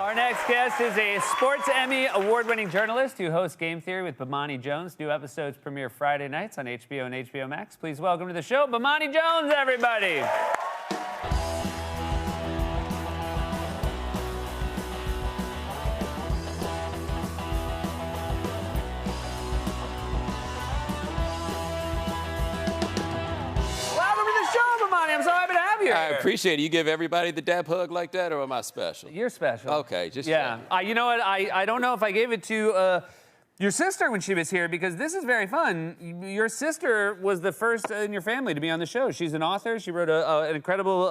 Our next guest is a Sports Emmy award-winning journalist who hosts Game Theory with Bomani Jones. New episodes premiere Friday nights on HBO and HBO Max. Please welcome to the show, Bomani Jones, everybody. I'm so happy to have you here. I appreciate it. You give everybody the dab hug like that, or am I special? You're special. Okay, just yeah. You know what? I don't know if I gave it to your sister when she was here, because this is very fun. Your sister was the first in your family to be on the show. She's an author. She wrote an incredible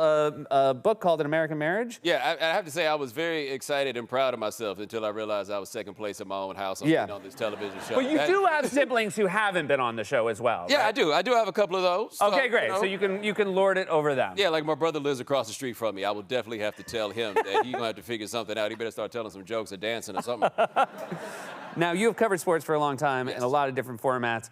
book called An American Marriage. Yeah, I have to say I was very excited and proud of myself until I realized I was second place in my own house on this television show. But you do have siblings who haven't been on the show as well, Yeah, right? I do. I do have a couple of those. Okay, great. So you can lord it over them. Yeah, like my brother lives across the street from me. I will definitely have to tell him that he's gonna have to figure something out. He better start telling some jokes or dancing or something. Now, you have covered sports for a long time in a lot of different formats,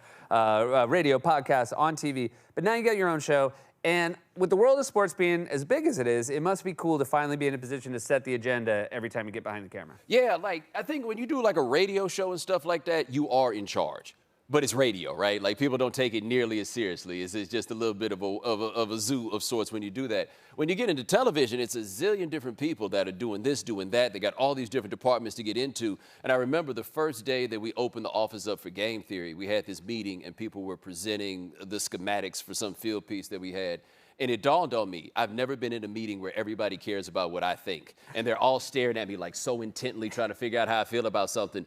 radio, podcasts, on TV, but now you got your own show. And with the world of sports being as big as it is, it must be cool to finally be in a position to set the agenda every time you get behind the camera. Yeah, like, I think when you do like a radio show and stuff like that, you are in charge. But it's radio, right? Like, people don't take it nearly as seriously. It's just a little bit of a zoo of sorts when you do that. When you get into television, it's a zillion different people that are doing this, doing that. They got all these different departments to get into. And I remember the first day that we opened the office up for Game Theory, we had this meeting and people were presenting the schematics for some field piece that we had. And it dawned on me, I've never been in a meeting where everybody cares about what I think. And they're all staring at me like so intently trying to figure out how I feel about something.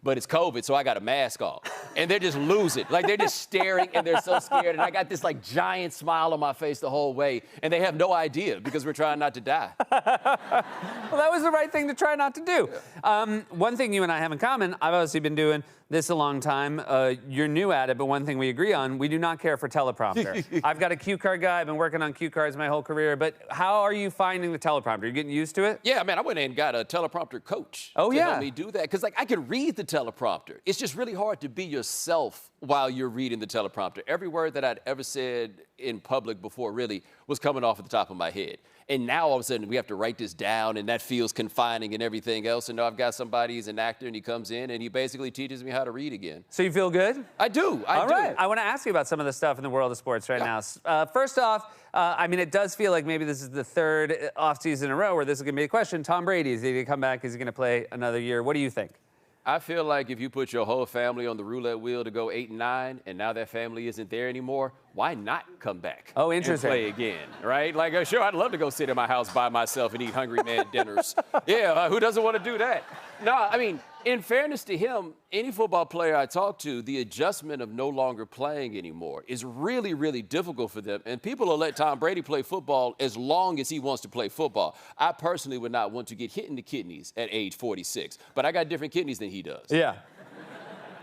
But it's COVID, so I got a mask on. And they're just losing. Like, they're just staring, and they're so scared. And I got this, like, giant smile on my face the whole way. And they have no idea, because we're trying not to die. Well, that was the right thing to try not to do. Yeah. One thing you and I have in common, I've obviously been doing this a long time. You're new at it, but one thing we agree on, we do not care for teleprompter. I've got a cue card guy. I've been working on cue cards my whole career. But how are you finding the teleprompter? You getting used to it? Yeah, man, I went in and got a teleprompter coach to help me do that. Because, like, I could read the teleprompter. It's just really hard to be yourself while you're reading the teleprompter. Every word that I'd ever said in public before really was coming off at the top of my head. And now all of a sudden we have to write this down, and that feels confining and everything else. And now I've got somebody who's an actor, and he comes in and he basically teaches me how to read again. So you feel good? I do. I do. Right. I want to ask you about some of the stuff in the world of sports right now. First off, I mean, it does feel like maybe this is the third offseason in a row where this is going to be a question. Tom Brady, is he going to come back? Is he going to play another year? What do you think? I feel like if you put your whole family on the roulette wheel to go 8-9, and now that family isn't there anymore, why not come back? Oh, interesting. And play again, right? Like, sure, I'd love to go sit in my house by myself and eat Hungry Man dinners. Yeah, who doesn't want to do that? No, I mean, in fairness to him, any football player I talk to, the adjustment of no longer playing anymore is really, really difficult for them. And people will let Tom Brady play football as long as he wants to play football. I personally would not want to get hit in the kidneys at age 46, but I got different kidneys than he does. Yeah.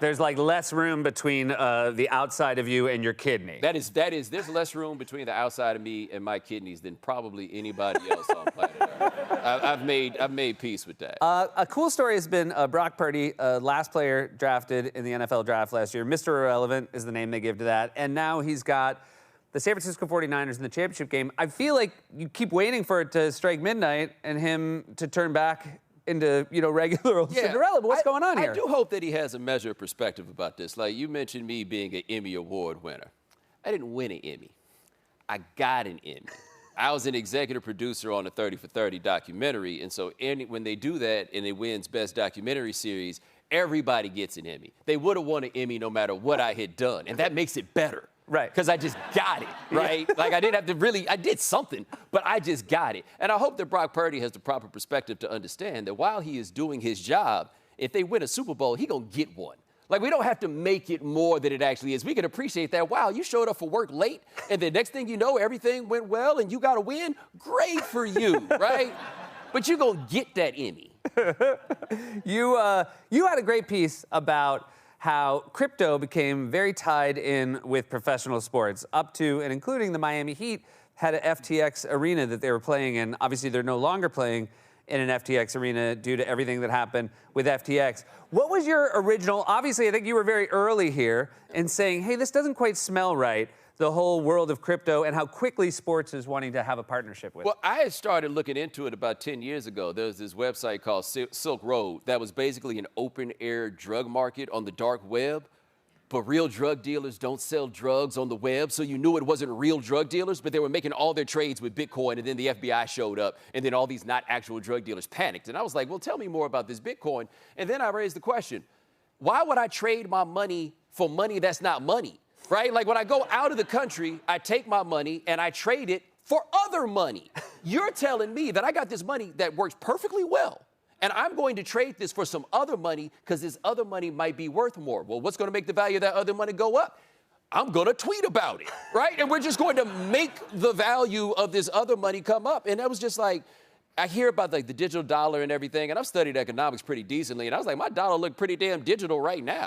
There's like less room between the outside of you and your kidney. There's less room between the outside of me and my kidneys than probably anybody else on planet Earth. I've made peace with that. A cool story has been Brock Purdy, last player drafted in the NFL draft last year. Mr. Irrelevant is the name they give to that. And now he's got the San Francisco 49ers in the championship game. I feel like you keep waiting for it to strike midnight and him to turn back into, regular old Cinderella. But what's going on here? I do hope that he has a measure of perspective about this. Like, you mentioned me being an Emmy Award winner. I didn't win an Emmy. I got an Emmy. I was an executive producer on the 30 for 30 documentary, and so when they do that and it wins Best Documentary Series, everybody gets an Emmy. They would have won an Emmy no matter what I had done, and that makes it better. Right. Because I just got it, right? Like, I didn't have to I did something, but I just got it. And I hope that Brock Purdy has the proper perspective to understand that while he is doing his job, if they win a Super Bowl, he gonna get one. Like, we don't have to make it more than it actually is. We can appreciate that. Wow, you showed up for work late, and the next thing you know, everything went well, and you got a win. Great for you, right? But you're gonna get that Emmy. You had a great piece about how crypto became very tied in with professional sports, up to and including the Miami Heat had an FTX arena that they were playing in. Obviously, they're no longer playing in an FTX arena due to everything that happened with FTX. What was your original, obviously, I think you were very early here in saying, hey, this doesn't quite smell right. the whole world of crypto and how quickly sports is wanting to have a partnership with it? Well, I had started looking into it about 10 years ago. There was this website called Silk Road that was basically an open-air drug market on the dark web. But real drug dealers don't sell drugs on the web, so you knew it wasn't real drug dealers, but they were making all their trades with Bitcoin, and then the FBI showed up, and then all these not actual drug dealers panicked. And I was like, well, tell me more about this Bitcoin. And then I raised the question, why would I trade my money for money that's not money, right? Like when I go out of the country, I take my money and I trade it for other money. You're telling me that I got this money that works perfectly well, and I'm going to trade this for some other money because this other money might be worth more. Well, what's going to make the value of that other money go up? I'm going to tweet about it, right? And we're just going to make the value of this other money come up. And that was just like, I hear about like the digital dollar and everything, and I've studied economics pretty decently, and I was like, my dollar looked pretty damn digital right now.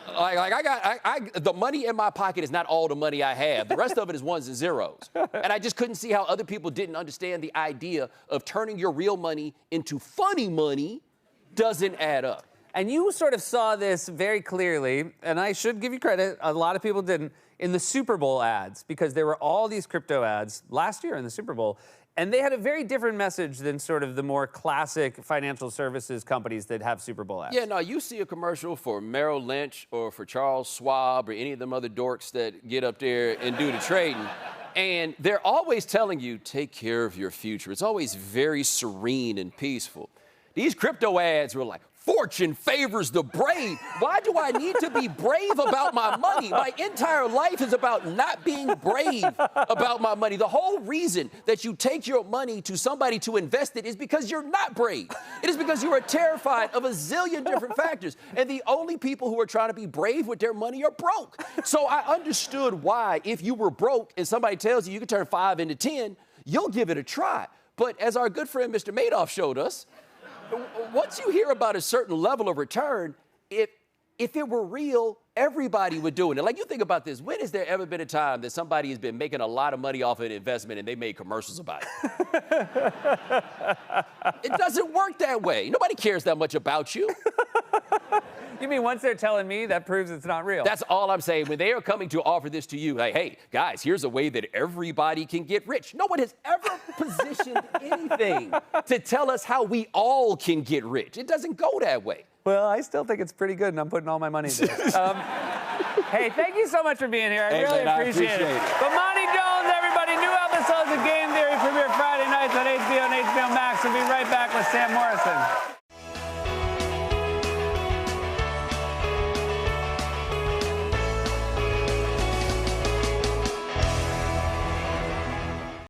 The money in my pocket is not all the money I have. The rest of it is ones and zeros. And I just couldn't see how other people didn't understand the idea of turning your real money into funny money doesn't add up. And you sort of saw this very clearly, and I should give you credit, a lot of people didn't, in the Super Bowl ads, because there were all these crypto ads last year in the Super Bowl, and they had a very different message than sort of the more classic financial services companies that have Super Bowl ads. Yeah, no, you see a commercial for Merrill Lynch or for Charles Schwab or any of them other dorks that get up there and do the trading, and they're always telling you, take care of your future. It's always very serene and peaceful. These crypto ads were like, fortune favors the brave. Why do I need to be brave about my money? My entire life is about not being brave about my money. The whole reason that you take your money to somebody to invest it is because you're not brave. It is because you are terrified of a zillion different factors. And the only people who are trying to be brave with their money are broke. So I understood why, if you were broke and somebody tells you you can turn 5 into 10, you'll give it a try. But as our good friend Mr. Madoff showed us, once you hear about a certain level of return, if it were real, everybody would do it. Like, you think about this. When has there ever been a time that somebody has been making a lot of money off of an investment and they made commercials about it? It doesn't work that way. Nobody cares that much about you. You mean once they're telling me, that proves it's not real? That's all I'm saying. When they are coming to offer this to you, like, hey, guys, here's a way that everybody can get rich. No one has ever positioned anything to tell us how we all can get rich. It doesn't go that way. Well, I still think it's pretty good, and I'm putting all my money into it. Hey, thank you so much for being here. I really appreciate it. Bomani Jones, everybody. New episodes of Game Theory premiere Friday nights on HBO and HBO Max. We'll be right back with Sam Morrison.